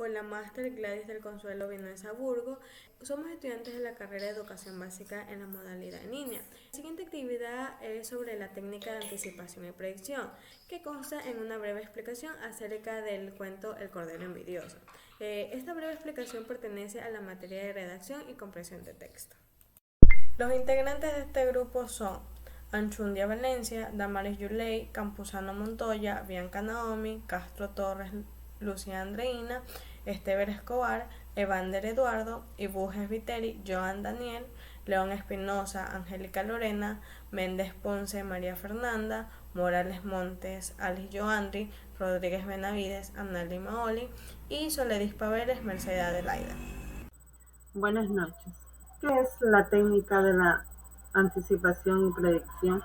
Hola, Máster Gladys del Consuelo Vinuesa Burgo. Somos estudiantes de la carrera de Educación Básica en la modalidad en línea. La siguiente actividad es sobre la técnica de anticipación y predicción, que consta en una breve explicación acerca del cuento El Cordero Envidioso. Esta breve explicación pertenece a la materia de redacción y comprensión de texto. Los integrantes de este grupo son Anchundia Valencia, Damaris Yuley, Campuzano Montoya, Bianca Naomi, Castro Torres, Lucía Andreina, Estever Escobar, Evander Eduardo, Ibujes Viteri, Joan Daniel, León Espinosa, Angélica Lorena, Méndez Ponce, María Fernanda, Morales Montes, Alice Joandri, Rodríguez Benavides, Annalí Maoli y Soledis Paveles, Mercedes Adelaida. Buenas noches. ¿Qué es la técnica de la anticipación y predicción?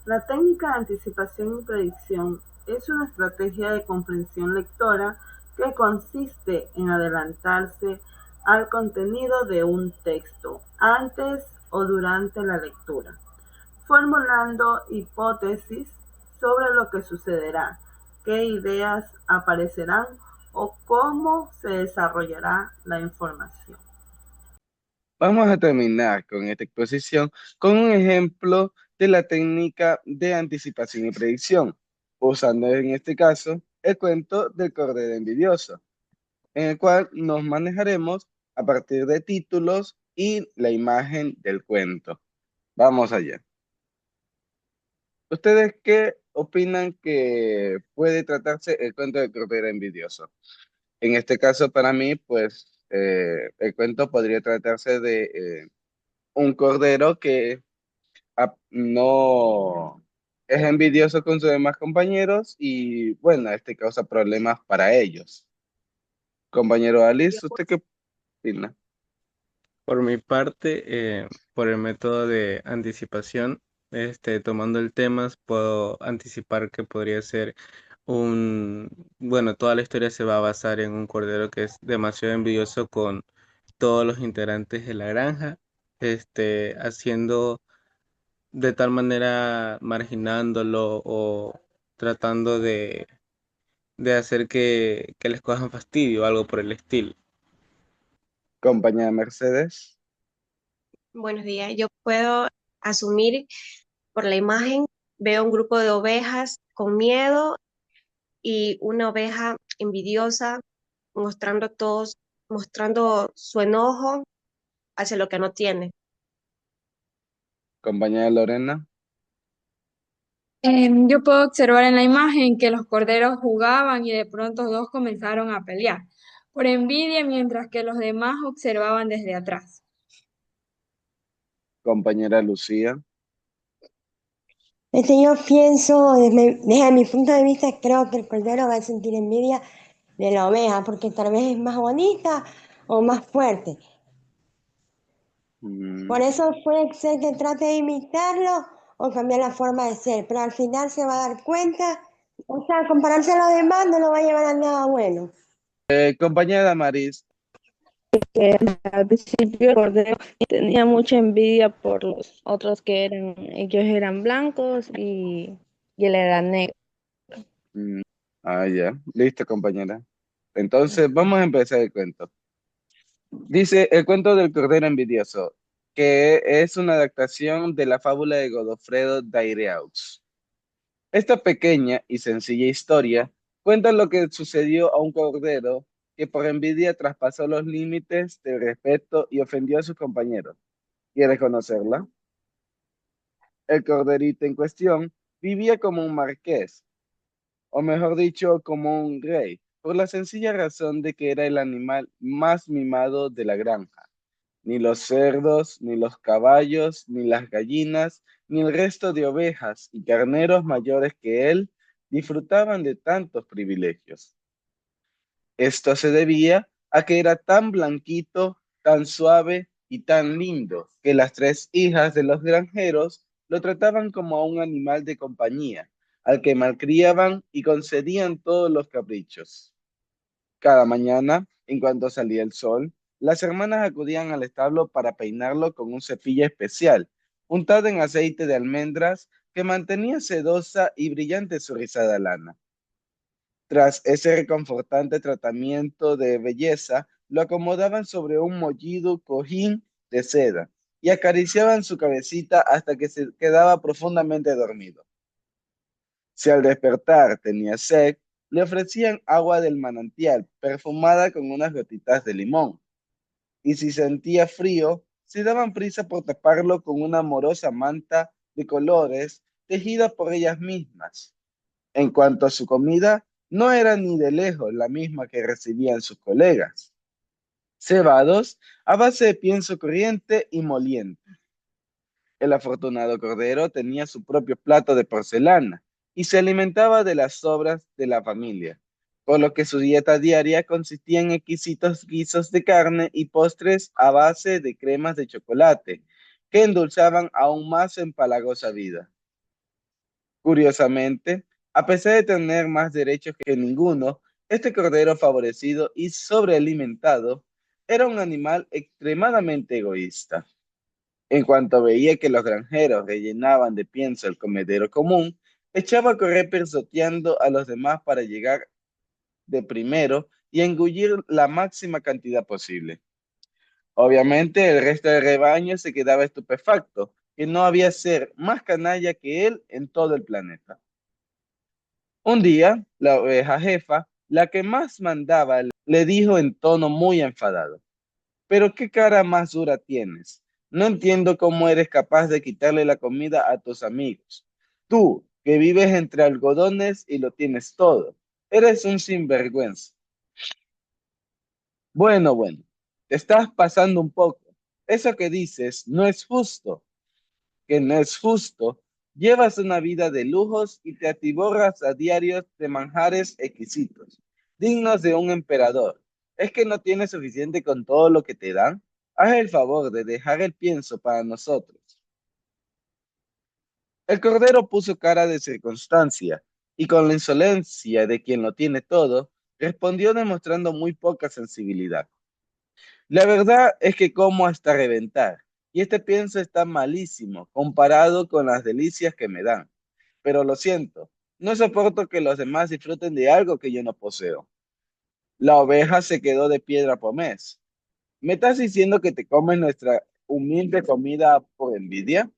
La técnica de anticipación y predicción es una estrategia de comprensión lectora que consiste en adelantarse al contenido de un texto antes o durante la lectura, formulando hipótesis sobre lo que sucederá, qué ideas aparecerán o cómo se desarrollará la información. Vamos a terminar con esta exposición con un ejemplo de la técnica de anticipación y predicción, usando en este caso el cuento del Cordero Envidioso, en el cual nos manejaremos a partir de títulos y la imagen del cuento. Vamos allá. ¿Ustedes qué opinan que puede tratarse el cuento del Cordero Envidioso? En este caso, para mí, pues, el cuento podría tratarse de un cordero que no es envidioso con sus demás compañeros y bueno, este causa problemas para ellos. Compañero Alice, ¿usted qué opina? Por mi parte, por el método de anticipación, tomando el tema, puedo anticipar que podría ser bueno, toda la historia se va a basar en un cordero que es demasiado envidioso con todos los integrantes de la granja, haciendo de tal manera marginándolo o tratando de hacer que les cojan fastidio o algo por el estilo. Compañera Mercedes. Buenos días. Yo puedo asumir por la imagen, veo un grupo de ovejas con miedo y una oveja envidiosa mostrando su enojo hacia lo que no tiene. Compañera Lorena. Yo puedo observar en la imagen que los corderos jugaban y de pronto dos comenzaron a pelear por envidia mientras que los demás observaban desde atrás. Compañera Lucía. Yo pienso, desde mi punto de vista, creo que el cordero va a sentir envidia de la oveja, porque tal vez es más bonita o más fuerte. Mm, Por eso puede ser que trate de imitarlo o cambiar la forma de ser, pero al final se va a dar cuenta, o sea, compararse a los demás no lo va a llevar a nada bueno. compañera Maris. Que al principio el cordero tenía mucha envidia por los otros ellos eran blancos y él era negro. Mm, ya. Listo, compañera. Entonces, vamos a empezar el cuento. Dice el cuento del Cordero Envidioso, que es una adaptación de la fábula de Godofredo d'Aireux. Esta pequeña y sencilla historia cuenta lo que sucedió a un cordero que por envidia traspasó los límites de respeto y ofendió a sus compañeros. ¿Quieres conocerla? El corderito en cuestión vivía como un marqués, o mejor dicho, como un rey, por la sencilla razón de que era el animal más mimado de la granja. Ni los cerdos, ni los caballos, ni las gallinas, ni el resto de ovejas y carneros mayores que él disfrutaban de tantos privilegios. Esto se debía a que era tan blanquito, tan suave y tan lindo, que las tres hijas de los granjeros lo trataban como a un animal de compañía, al que malcriaban y concedían todos los caprichos. Cada mañana, en cuanto salía el sol, las hermanas acudían al establo para peinarlo con un cepillo especial, untado en aceite de almendras que mantenía sedosa y brillante su rizada lana. Tras ese reconfortante tratamiento de belleza, lo acomodaban sobre un mullido cojín de seda y acariciaban su cabecita hasta que se quedaba profundamente dormido. Si al despertar tenía sed, le ofrecían agua del manantial perfumada con unas gotitas de limón, y si sentía frío, se daban prisa por taparlo con una amorosa manta de colores tejida por ellas mismas. En cuanto a su comida, no era ni de lejos la misma que recibían sus colegas. Cebados a base de pienso corriente y moliente. El afortunado cordero tenía su propio plato de porcelana y se alimentaba de las sobras de la familia, por lo que su dieta diaria consistía en exquisitos guisos de carne y postres a base de cremas de chocolate, que endulzaban aún más su empalagosa vida. Curiosamente, a pesar de tener más derechos que ninguno, este cordero favorecido y sobrealimentado era un animal extremadamente egoísta. En cuanto veía que los granjeros rellenaban de pienso el comedero común, echaba a correr pisoteando a los demás para llegar de primero y engullir la máxima cantidad posible. Obviamente, el resto del rebaño se quedaba estupefacto, que no había ser más canalla que él en todo el planeta. Un día, la oveja jefa, la que más mandaba, le dijo en tono muy enfadado: pero qué cara más dura tienes. No entiendo cómo eres capaz de quitarle la comida a tus amigos. Tú, que vives entre algodones y lo tienes todo. Eres un sinvergüenza. Bueno, te estás pasando un poco. Eso que dices no es justo. Que no es justo. Llevas una vida de lujos y te atiborras a diarios de manjares exquisitos, dignos de un emperador. ¿Es que no tienes suficiente con todo lo que te dan? Haz el favor de dejar el pienso para nosotros. El cordero puso cara de circunstancia y con la insolencia de quien lo tiene todo, respondió demostrando muy poca sensibilidad. La verdad es que como hasta reventar, y este pienso está malísimo comparado con las delicias que me dan. Pero lo siento, no soporto que los demás disfruten de algo que yo no poseo. La oveja se quedó de piedra pomés. ¿Me estás diciendo que te comes nuestra humilde comida por envidia?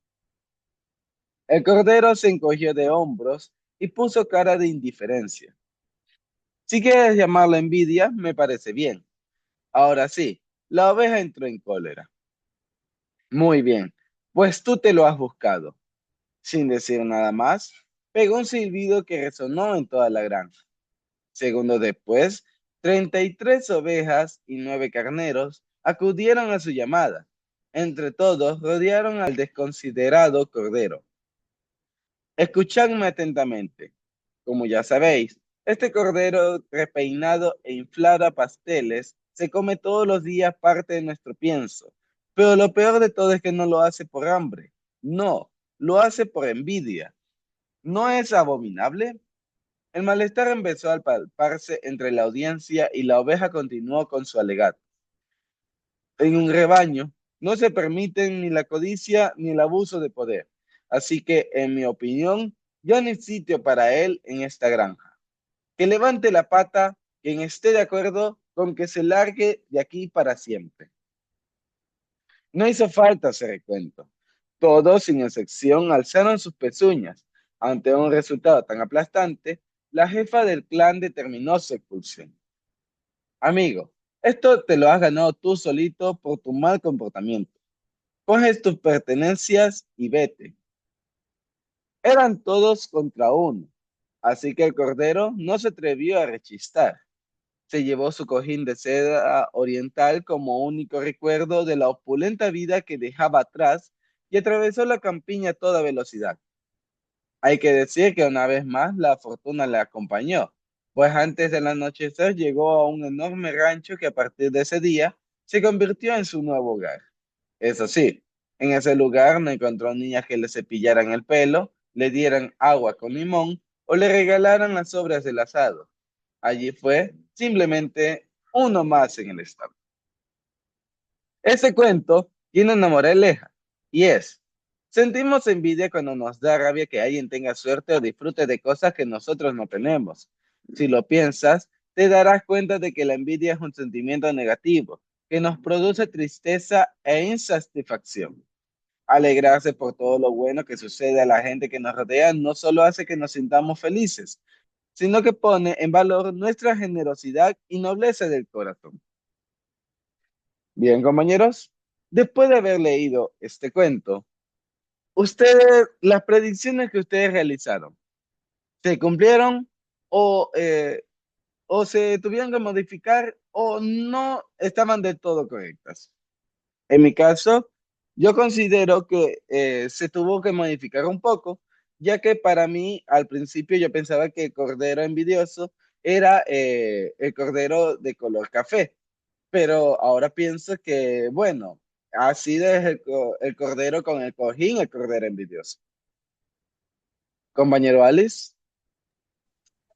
El cordero se encogió de hombros y puso cara de indiferencia. Si quieres llamarla envidia, me parece bien. Ahora sí, la oveja entró en cólera. Muy bien, pues tú te lo has buscado. Sin decir nada más, pegó un silbido que resonó en toda la granja. Segundos después, 33 ovejas y 9 carneros acudieron a su llamada. Entre todos, rodearon al desconsiderado cordero. Escuchadme atentamente. Como ya sabéis, este cordero repeinado e inflado a pasteles se come todos los días parte de nuestro pienso. Pero lo peor de todo es que no lo hace por hambre. No, lo hace por envidia. ¿No es abominable? El malestar empezó a palparse entre la audiencia y la oveja continuó con su alegato. En un rebaño no se permiten ni la codicia ni el abuso de poder. Así que, en mi opinión, ya no hay sitio para él en esta granja. Que levante la pata quien esté de acuerdo con que se largue de aquí para siempre. No hizo falta hacer recuento. Todos, sin excepción, alzaron sus pezuñas. Ante un resultado tan aplastante, la jefa del clan determinó su expulsión. Amigo, esto te lo has ganado tú solito por tu mal comportamiento. Coges tus pertenencias y vete. Eran todos contra uno, así que el cordero no se atrevió a rechistar. Se llevó su cojín de seda oriental como único recuerdo de la opulenta vida que dejaba atrás y atravesó la campiña a toda velocidad. Hay que decir que una vez más la fortuna le acompañó, pues antes del anochecer llegó a un enorme rancho que a partir de ese día se convirtió en su nuevo hogar. Eso sí, en ese lugar no encontró niñas que le cepillaran el pelo, le dieran agua con limón o le regalaran las sobras del asado. Allí fue simplemente uno más en el estado. Ese cuento tiene una moraleja y es: sentimos envidia cuando nos da rabia que alguien tenga suerte o disfrute de cosas que nosotros no tenemos. Si lo piensas, te darás cuenta de que la envidia es un sentimiento negativo que nos produce tristeza e insatisfacción. Alegrarse por todo lo bueno que sucede a la gente que nos rodea no solo hace que nos sintamos felices, sino que pone en valor nuestra generosidad y nobleza del corazón. Bien, compañeros, después de haber leído este cuento, las predicciones que ustedes realizaron, ¿se cumplieron o, o se tuvieron que modificar o no estaban del todo correctas? En mi caso, yo considero que se tuvo que modificar un poco, ya que para mí al principio yo pensaba que el cordero envidioso era el cordero de color café, pero ahora pienso que, bueno, así es el cordero con el cojín, el cordero envidioso. Compañero Alice.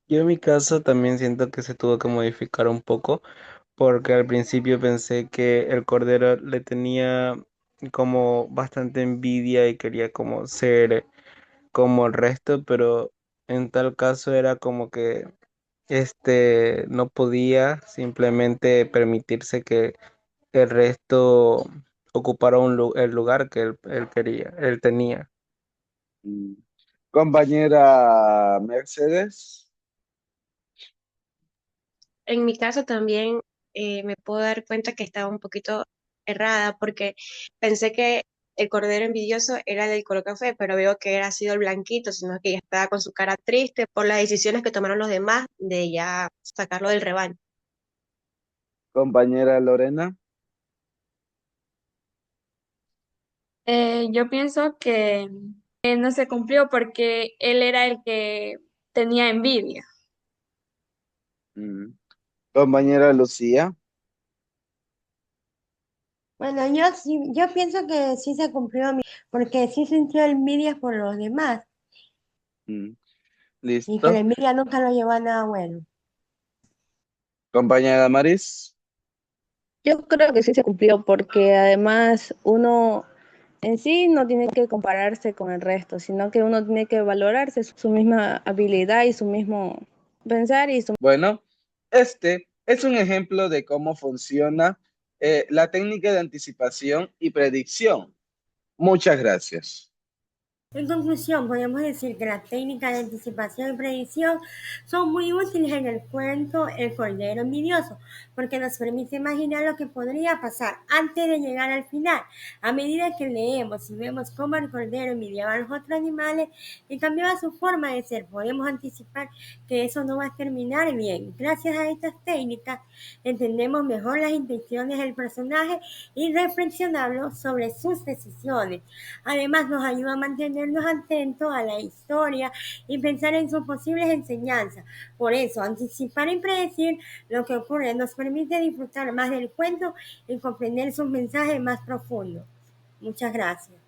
Yo en mi caso también siento que se tuvo que modificar un poco porque al principio pensé que el cordero le tenía como bastante envidia y quería como ser como el resto, pero en tal caso era como que no podía simplemente permitirse que el resto ocupara el lugar que él quería, él tenía. Mm. Compañera Mercedes. En mi caso también me puedo dar cuenta que estaba un poquito errada porque pensé que el cordero envidioso era del color café, pero veo que era sido el blanquito, sino que ya estaba con su cara triste por las decisiones que tomaron los demás de ya sacarlo del rebaño. Compañera Lorena. Yo pienso que no se cumplió porque él era el que tenía envidia. Mm. Compañera Lucía. Bueno, yo pienso que sí se cumplió, porque sí sintió envidia por los demás Mm. y que la Listo. envidia nunca lo llevó a nada bueno. Compañera Maris. Yo creo que sí se cumplió porque además uno en sí no tiene que compararse con el resto, sino que uno tiene que valorarse su misma habilidad y su mismo pensar y su... Bueno, este es un ejemplo de cómo funciona la técnica de anticipación y predicción. Muchas gracias. En conclusión, podemos decir que las técnicas de anticipación y predicción son muy útiles en el cuento El Cordero Envidioso, porque nos permite imaginar lo que podría pasar antes de llegar al final. A medida que leemos y vemos cómo el cordero envidiaba a los otros animales y cambiaba su forma de ser, podemos anticipar que eso no va a terminar bien. Gracias a estas técnicas entendemos mejor las intenciones del personaje y reflexionamos sobre sus decisiones. Además, nos ayuda a mantenernos atentos a la historia y pensar en sus posibles enseñanzas. Por eso, anticipar y predecir lo que ocurre nos permite disfrutar más del cuento y comprender sus mensajes más profundos. Muchas gracias.